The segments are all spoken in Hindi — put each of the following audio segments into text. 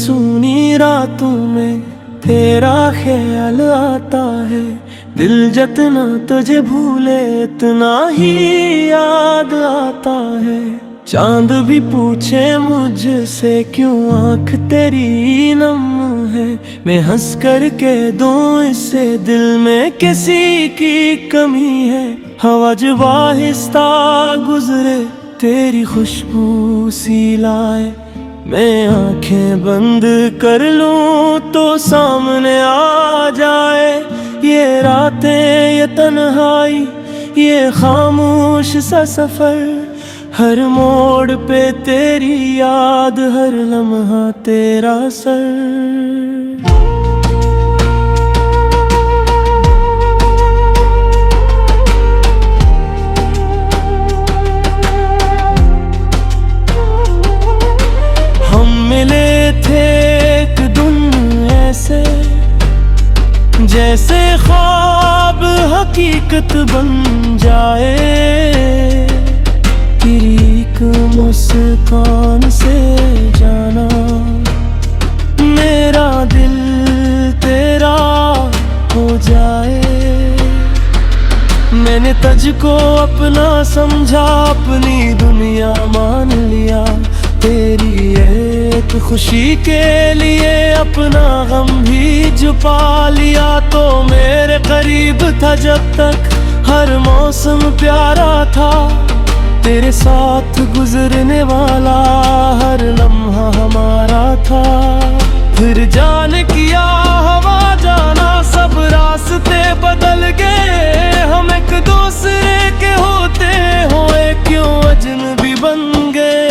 सुनी रातों में तेरा ख्याल आता है। दिल जितना तुझे भूले इतना ही याद आता है। चांद भी पूछे मुझसे क्यों आँख तेरी नम है। मैं हंस कर कह दूं इससे दिल में किसी की कमी है। हवा जब आहिस्ता गुजरे तेरी खुशबू सी लाए। मैं आंखें बंद कर लूं तो सामने आ जाए। ये रातें ये तन्हाई ये खामोश सा सफर। हर मोड़ पे तेरी याद हर लम्हा तेरा सर। मिले थे एक दिन ऐसे जैसे ख्वाब हकीकत बन जाए। तेरी एक मुस्कान से जाना मेरा दिल तेरा हो जाए। मैंने तुझको अपना समझा अपनी दुनिया मान लिया। तेरी एक खुशी के लिए अपना गम भी छुपा लिया। तो मेरे करीब था जब तक हर मौसम प्यारा था। तेरे साथ गुजरने वाला हर लम्हा हमारा था। फिर जाने किया हवा जाना सब रास्ते बदल गए। हम एक दूसरे के होते हुए क्यों अजनबी बन गए।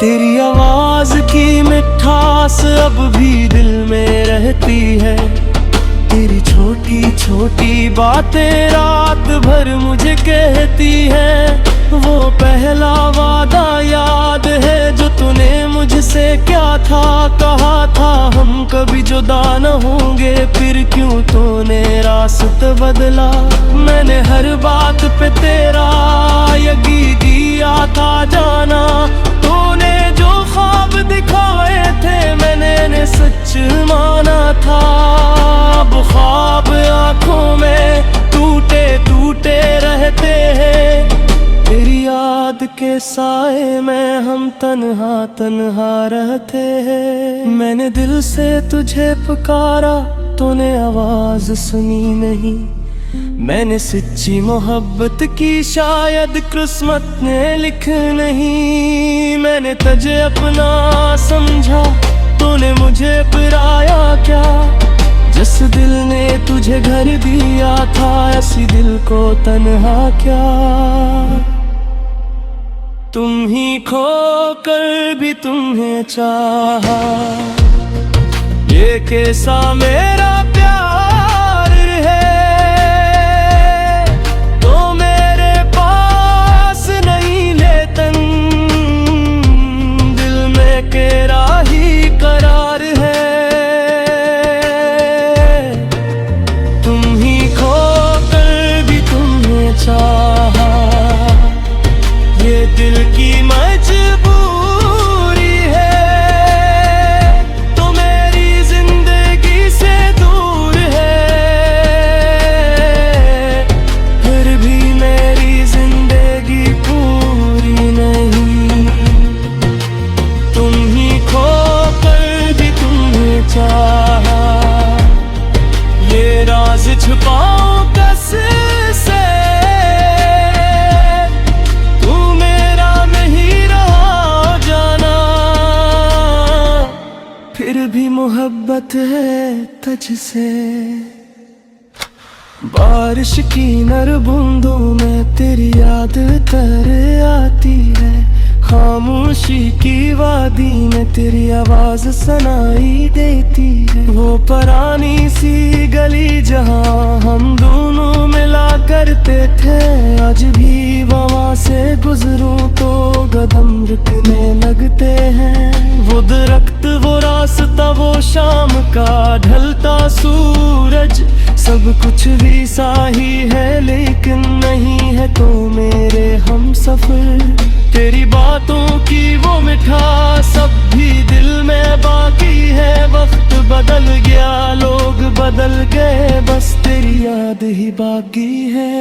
तेरी आवाज की मिठास अब भी दिल में रहती है। तेरी छोटी छोटी बातें रात भर मुझे कहती है। वो पहला वादा याद है जो तूने मुझसे क्या था कहा था। हम कभी जुदा न होंगे फिर क्यों तूने रास्ता बदला। मैंने हर बात पे तेरा यकीन दिया था जाना। तूने जो ख्वाब दिखाए थे मैंने सच माना था। अब ख्वाब आँखों में टूटे टूटे रहते हैं। तेरी याद के साए में हम तन्हा तन्हा रहते हैं। मैंने दिल से तुझे पुकारा तूने आवाज सुनी नहीं। मैंने सच्ची मोहब्बत की शायद किस्मत ने लिख नहीं। मैंने तुझे अपना समझा तूने मुझे पराया क्या। जिस दिल ने तुझे घर दिया था ऐसी दिल को तन्हा क्या। तुम ही खोकर भी तुम्हें चाहा। ये कैसा मेरा प्यार है तो मेरे पास नहीं लेतन। दिल में केरा ही करार है। तुम ही खोकर भी तुम्हें चाहा। ये दिल की मजबूरी है तो मेरी जिंदगी से दूर है। फिर भी मेरी जिंदगी पूरी नहीं। तुम ही खोकर भी तुम्हें चाहा। ये राज छुपाऊं कैसे से फिर भी मोहब्बत है तुझसे। बारिश की नर बूंदों में तेरी याद तर आती है। खामोशी की वादी में तेरी आवाज सुनाई देती है। वो पुरानी सी गली जहां हम दोनों मिला करते थे। आज भी वहां से गुजरूं तो कदम रुकने लगते हैं। वो दरख्त वो रास्ता वो शाम का ढलता सूरज सब कुछ भी सा ही है। लेकिन नहीं है तो मेरे हम सफर। तेरी बातों की वो मिठास अब भी दिल में बाकी है। वक्त बदल गया, लोग बदल गए, बस तेरी याद ही बाकी है।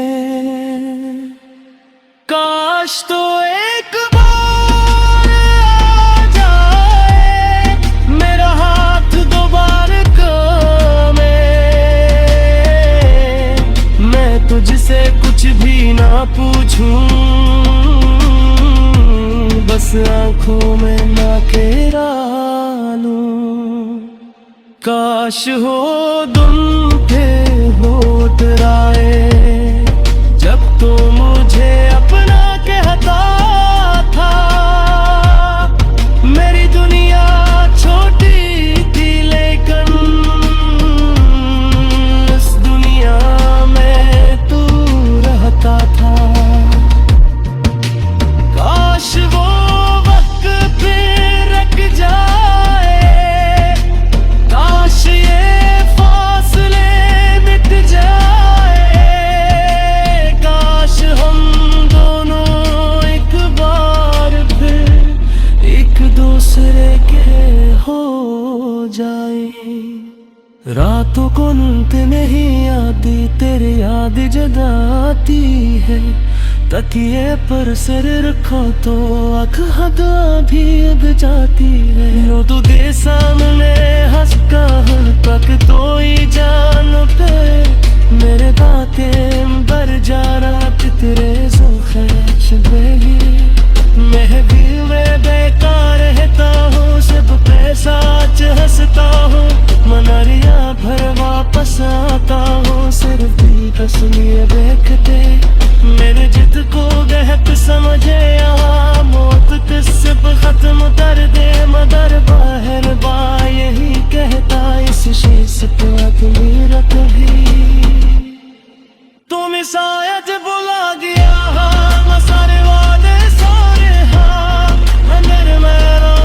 काश तो एक बार आ जाए मेरा हाथ दोबारा थामे, मैं तुझसे कुछ भी ना पूछूं, बस आंखों में ना केरा लूं। काश हो तुम थे होठ राए, जब तो मुझे अपना कहता था। मेरी दुनिया छोटी थी लेकिन इस दुनिया में तू रहता था। काश वो वक्त फिर रुक जाए, काश ये फासले मिट जाए, काश हम दोनों एक बार फिर एक दूसरे के हो जाए। रातों को नींद नहीं आती, तेरी याद जगाती है। तकिए पर सिर रखो तो आँख हदा भी अब जाती है। रो तू दे सामने हंस का हर पक तो ही जान पे, मेरे बातें बर जा रात तेरे ज़ोख़ैश बेही। मैं भी मैं बेकार रहता हूँ, सब पे सच हंसता हूँ, मनरिया भर वापस आता हूँ, सिर्फ भी तस्वीर देखते। मेरे जिद को गहक समझे यहाँ मौत किस्से पे खत्म कर दे, मगर बाहर बा यही कहता इस शीश पे अगली रात भी। तुम शायद बुला गया हाँ, सारे वादे सारे हाँ, अंदर मेरा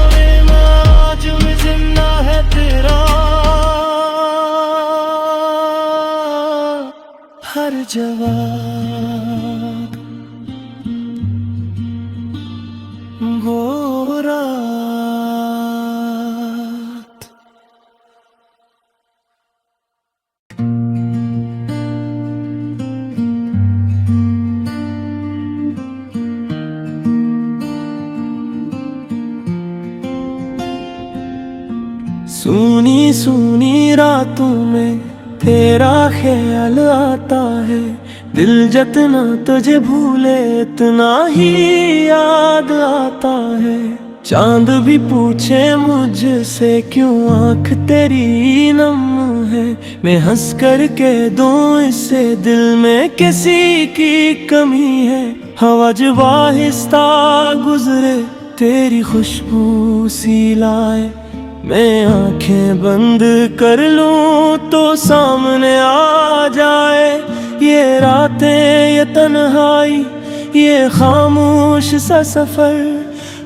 आज में जिंदा है तेरा। हर जवाब वो रात। सूनी सूनी रातों में तेरा ख्याल आता है, दिल जितना तुझे भूले इतना ही याद आता है। चांद भी पूछे मुझसे क्यों आँख तेरी नम है, मैं हंस कर कह दूं इससे दिल में किसी की कमी है। हवा जब आहिस्ता गुजरे तेरी खुशबू सी लाए, मैं आंखें बंद कर लूं तो सामने आ जाए। ये रातें ये तन्हाई ये खामोश सा सफर,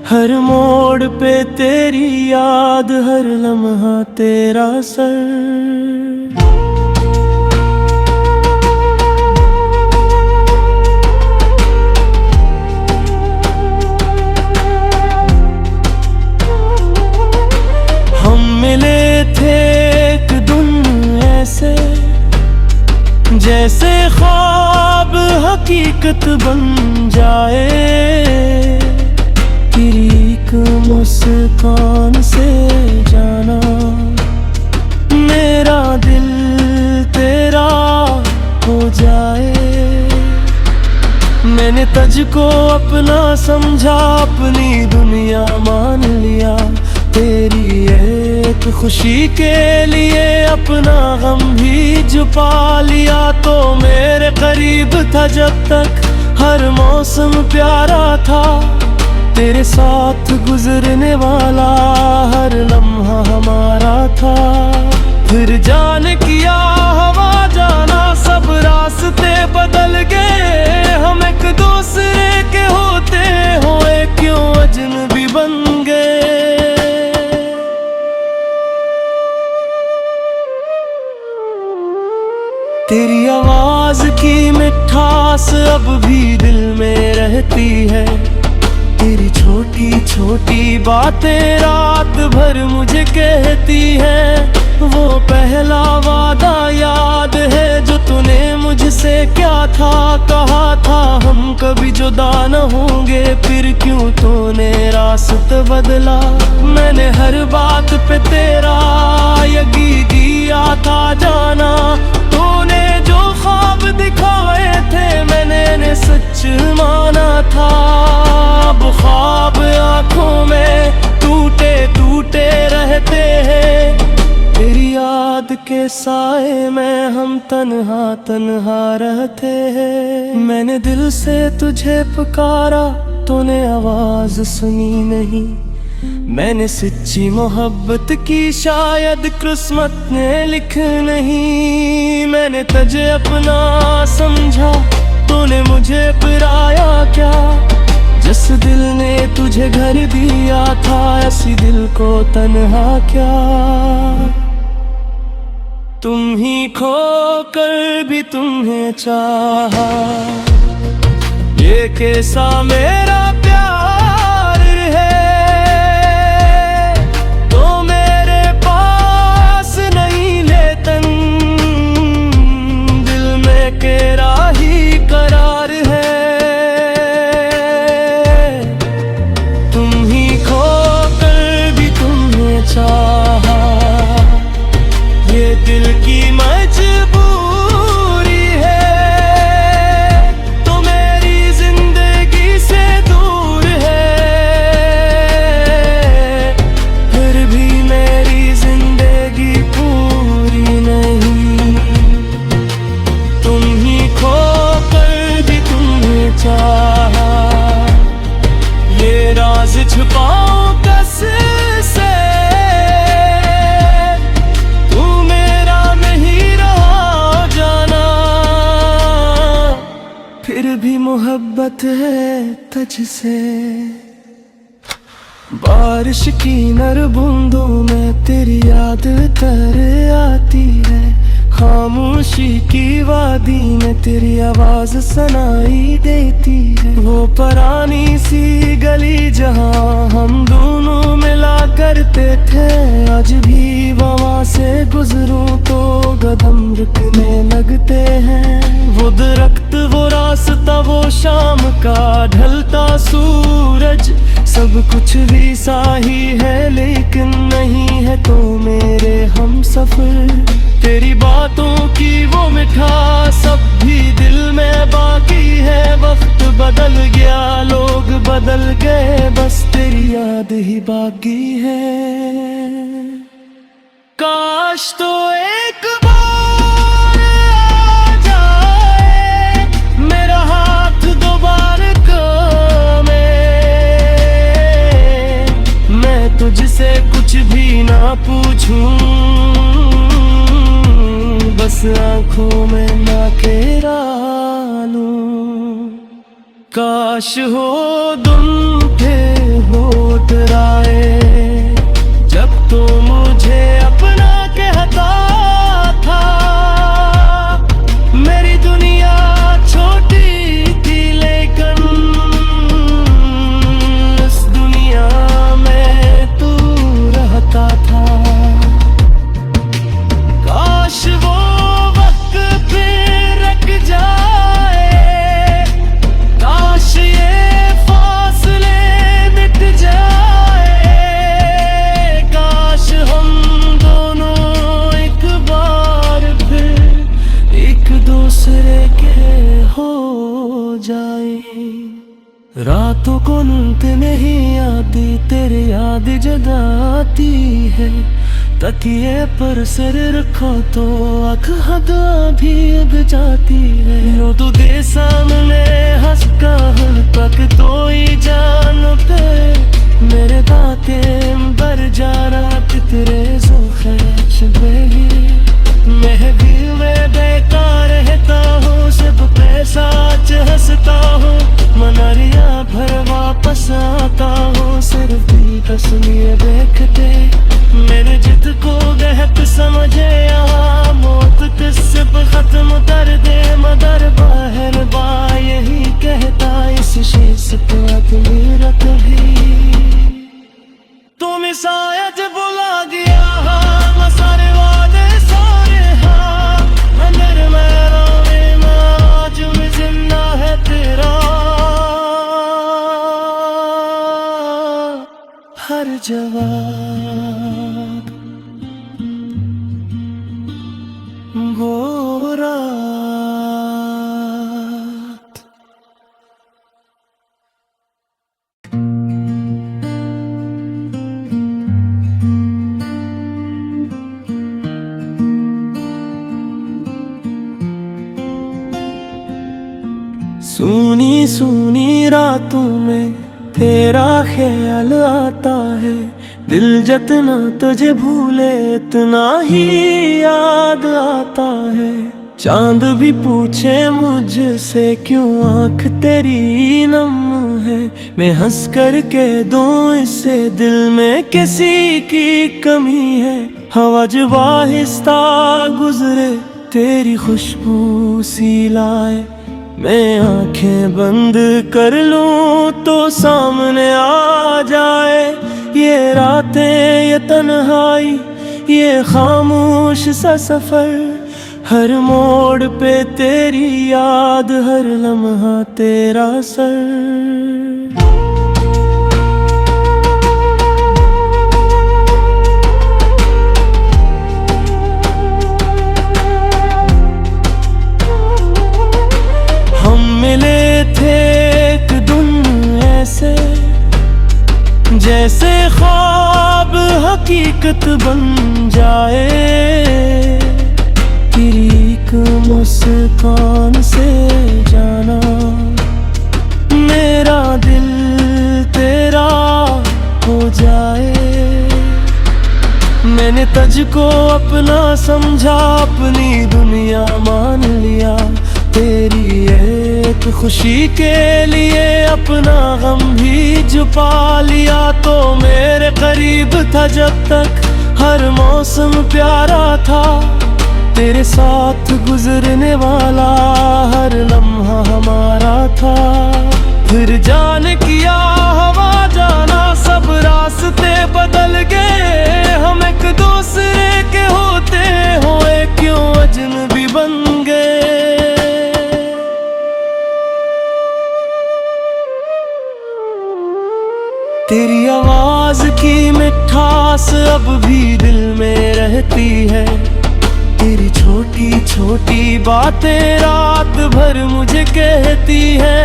हर मोड़ पे तेरी याद हर लम्हा तेरा सर। मिले थे एक दिन ऐसे जैसे ख्वाब हकीकत बन जाए, तेरी एक मुस्कान से जाना मेरा दिल तेरा हो जाए। मैंने तुझको अपना समझा, अपनी दुनिया मान लिया, तेरी एक खुशी के लिए अपना गम भी छुपा लिया। तो मेरे करीब था जब तक हर मौसम प्यारा था, तेरे साथ गुजरने वाला हर लम्हा हमारा था। फिर जाने किया हवा जाना सब रास्ते बदल गए, हम एक दूसरे के होते हुए क्यों अजनबी बन गए। तेरी आवाज की मिठास अब भी दिल में रह रहती है। तेरी छोटी छोटी बातें रात भर मुझे कहती है। वो पहला वादा याद है जो तूने मुझसे क्या था कहा था, हम कभी जुदा न होंगे, फिर क्यों तूने रास्ता बदला। मैंने हर बात पे तेरा यकीन दिया था जाना, तूने जो ख्वाब दिखाए थे मैंने सच माना था। अब ख्वाब आंखों में टूटे टूटे रहते हैं, तेरी याद के साए में हम तन्हा तन्हा रहते हैं। मैंने दिल से तुझे पुकारा, तूने आवाज सुनी नहीं। मैंने सच्ची मोहब्बत की शायद किस्मत ने लिख नहीं। मैंने तुझे अपना समझा, तूने मुझे पराया क्या। जिस दिल ने तुझे घर दिया था, ऐसी दिल को तन्हा क्या। तुम ही खोकर भी तुम्हें चाहा, ये कैसा मेरा प्यार है। तो मेरे पास नहीं लेतन, दिल में तेरा ही करार है। तुम ही खोकर भी तुम्हें चाहा, ये दिल की मजबूरी है। तो मेरी जिंदगी से दूर है, फिर भी मेरी जिंदगी पूरी नहीं। तुम ही खोकर भी तुम्हें चाहा, ये राज छुपाऊं कैसे से। फिर भी मोहब्बत है तुझसे। बारिश की नर बूंदों में तेरी याद तर आती है। खामोशी की वादी में तेरी आवाज सुनाई देती है। वो पुरानी सी गली जहां हम दोनों मिला करते थे, आज भी वहां से गुजरूं तो कदम रुकने लगते हैं। वो दरख्त, वो रास्ता, वो शाम का ढलता सूरज, सब कुछ भी सा ही है लेकिन नहीं है तो मेरे हम सफर। तेरी बातों की वो मिठास अब भी दिल में बाकी है। वक्त बदल गया, लोग बदल गए, बस तेरी याद ही बाकी है। काश तो एक बार आ जाए, मेरा हाथ दोबारा थामे। मैं तुझसे कुछ भी ना पूछूं, बस आंखों में ना तेरा लूं। काश हो तुम थे होठ राए, जब तो मुझे अपना कहता था। मेरी दुनिया छोटी थी लेकिन इस दुनिया में तू रहता था। काश वो वक्त फिर रुक जाए, काश ये फासले मिट जाए। काश हम दोनों एक बार फिर एक दूसरे के हो जाए। रातों को नींद नहीं आती, तेरी याद जगाती है। तकिए पर सिर रखो तो आँख हदा भी अब जाती है। रो तू दे सामने हंस का हर पक तो ही जान पे मेरे दाते बर जा रात तेरे ज़ोख़ैश बेही। महफिल में बैठा रहता हूँ, सब पे साच हंसता हूँ। मनरिया भर वापस आता हूँ, सिर्फ भी तस्वीर देखते। मेरे जिद को गहक समझे यहाँ, मौत किस्से पे खत्म कर दे। मगर बाहर बा यही कहता इस शेर शायद बुला गया मैं सारे वादे सारे हाँ अंदर मेरा में आज में जिंदा है तेरा हर जवाब वो रात। सूनी सूनी रातों में तेरा ख्याल आता है दिल जितना तुझे भूले इतना ही याद आता है चांद भी पूछे मुझसे क्यों आँख तेरी नम है मैं हंस कर के दूं इससे दिल में किसी की कमी है हवा जब आहिस्ता गुजरे तेरी खुशबू सी लाए मैं आंखें बंद कर लूं तो सामने आ जाए ये रातें ये तन्हाई ये खामोश सा सफर हर मोड़ पे तेरी याद हर लम्हा तेरा सर। मिले थे एक दिन ऐसे जैसे ख्वाब हकीकत बन जाए तेरी एक मुस्कान से जाना मेरा दिल तेरा हो जाए मैंने तुझको अपना समझा अपनी दुनिया मान लिया तेरी एक खुशी के लिए अपना गम भी छुपा लिया तो मेरे करीब था जब तक हर मौसम प्यारा था तेरे साथ गुजरने वाला हर लम्हा हमारा था फिर जाने किया हवा जाना सब रास्ते बदल गए हम एक दूसरे के होते हुए क्यों अजनबी बन गए तेरी आवाज की मिठास अब भी दिल में रहती है तेरी छोटी छोटी बातें रात भर मुझे कहती है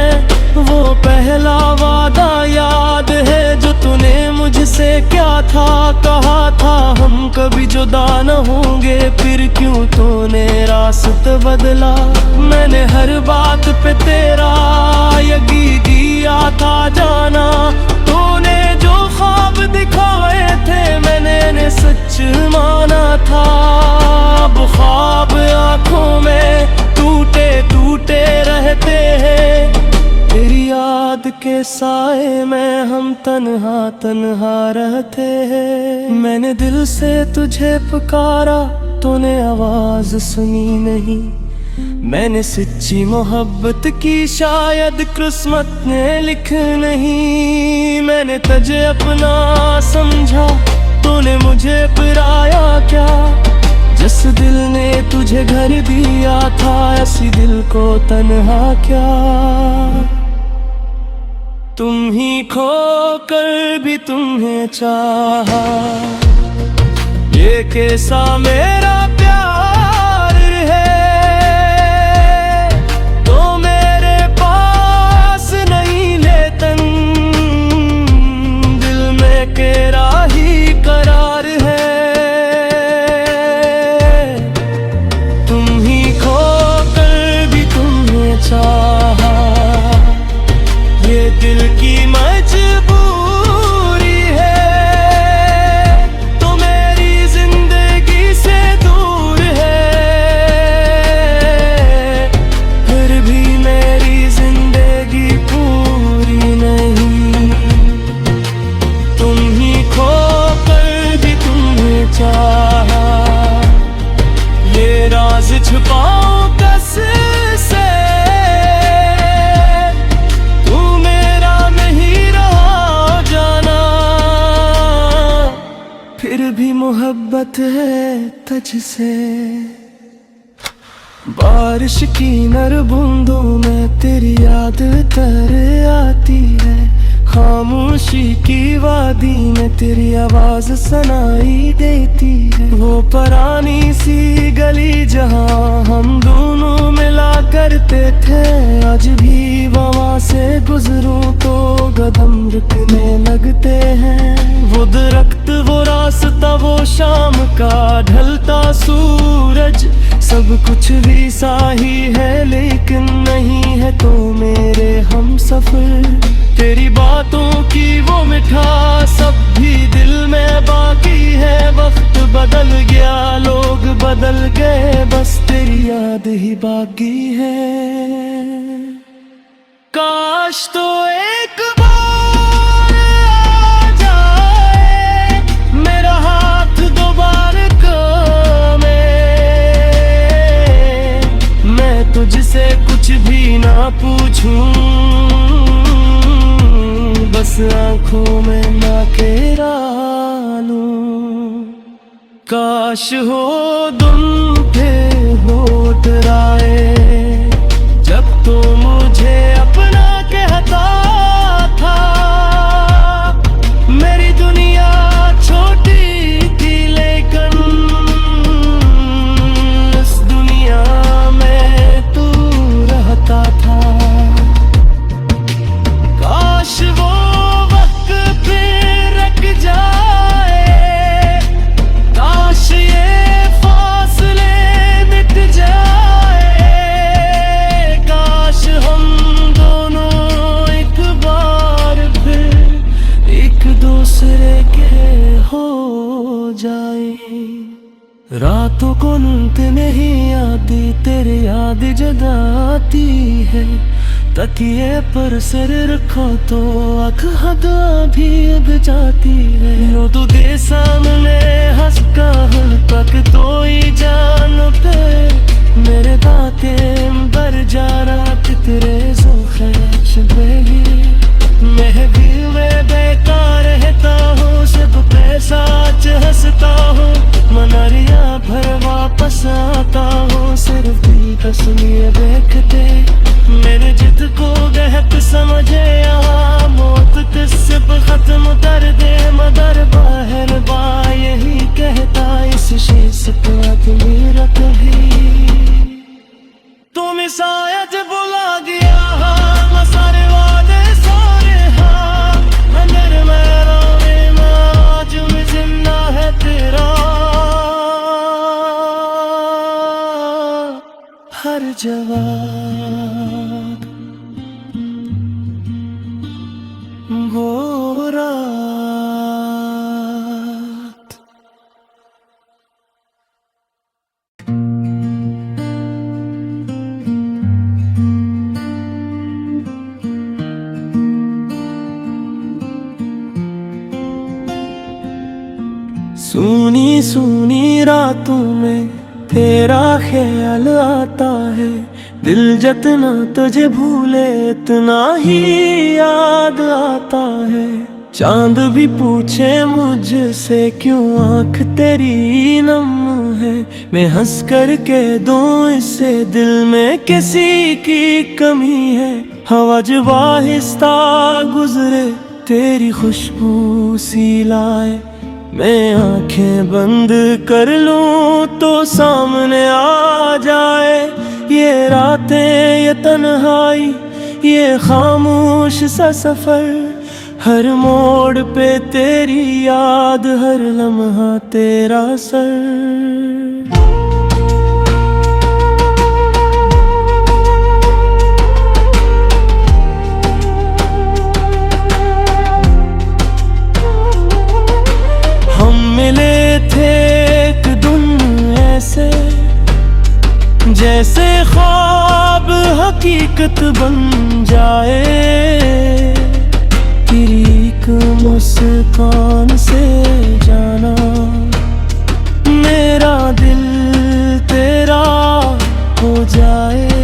वो पहला वादा याद है जो तूने मुझसे क्या था कहा था हम कभी जुदा न होंगे फिर क्यों तूने रास्ता बदला मैंने हर बात पे तेरा यकीन दिया था जाना तूने जो ख्वाब दिखाए थे मैंने सच माना था अब ख्वाब आँखों में टूटे टूटे रहते हैं तेरी याद के साए में हम तन्हा तन्हा रहते हैं मैंने दिल से तुझे पुकारा तूने आवाज सुनी नहीं मैंने सच्ची मोहब्बत की शायद किस्मत ने लिख नहीं मैंने तुझे अपना समझा तूने मुझे पराया क्या जिस दिल ने तुझे घर दिया था ऐसी दिल को तन्हा क्या तुम ही खोकर भी तुम्हें चाहा ये कैसा मेरा प्यार है तो मेरे पास नहीं लेतन दिल में केरा ही करार है तुम ही खोकर भी तुम्हें चाहा ये दिल की मजबूरी है तो मेरी जिंदगी से दूर है फिर भी मेरी जिंदगी पूरी नहीं तुम ही मोहब्बत है तुझसे। बारिश की नर बूंदों में तेरी याद तर आती है। खामोशी की वादी में तेरी आवाज सुनाई देती है। वो पुरानी सी गली जहाँ हम दोनों मिला करते थे, आज भी वहाँ से गुजरूं तो कदम रुकने लगते हैं। वो दरख्त, वो रास्ता, वो शाम का ढलता सूरज, सब कुछ भी सा ही है लेकिन नहीं है तो मेरे हम सफर। तेरी बातों की वो मिठास अब भी दिल में बाकी है। वक्त बदल गया, लोग बदल गए, बस तेरी याद ही बाकी है। काश तो एक बार आ जाए मेरा हाथ दोबारा थामे, मैं तुझसे कुछ भी ना पूछूं, बस आंखों में ना केरा लूं। काश हो तुम पे होठ राए, जब तो मुझे अपना कहता था। मेरी दुनिया छोटी थी लेकिन इस दुनिया में तू रहता था। काश वो वक्त फिर रुक जाए, काश ये फासले मिट जाए, काश हम दोनों एक बार फिर एक दूसरे के हो जाए। रातों को नींद नहीं आती, तेरी याद जगाती है। तकिए पर सिर रखो तो आँख भी अब जाती है। रो तू दे सामने हंस का तक तो ही जान पे, मेरे दाते बर जा रात तेरे ख्याश बेगी। मैं भी वे बेकार रहता हूँ, सिर्फ पैसा हंसता हूँ, मनरिया भर वापस आता हूँ, सिर्फ भी तस्वीर देखते। मेरे जिद को गहक समझे यहाँ मौत किस्से पे खत्म कर दे, मगर बाहर बा यही कहता इस शीश पे आदमी रख भी। तुम शायद बुला गया हाँ, सारे वादे सारे हाँ, अंदर मेरा आज में जिंदा है तेरा हर जवाब। वो रात सूनी सूनी रातों में तेरा ख्याल आता है। दिल जितना तुझे भूले इतना ही याद आता है। चांद भी पूछे मुझसे क्यों आँख तेरी नम है, मैं हंस कर कह दूं इससे दिल में किसी की कमी है। हवा जब आहिस्ता गुजरे तेरी खुशबू सी लाए, मैं आंखें बंद कर लूं तो सामने आ जाए। ये रातें, ये तन्हाई, ये खामोश सा सफर, हर मोड़ पे तेरी याद, हर लम्हा तेरा सर। मिले थे एक दिन ऐसे जैसे ख्वाब हकीकत बन जाए। तेरी एक मुस्कान से जाना मेरा दिल तेरा हो जाए।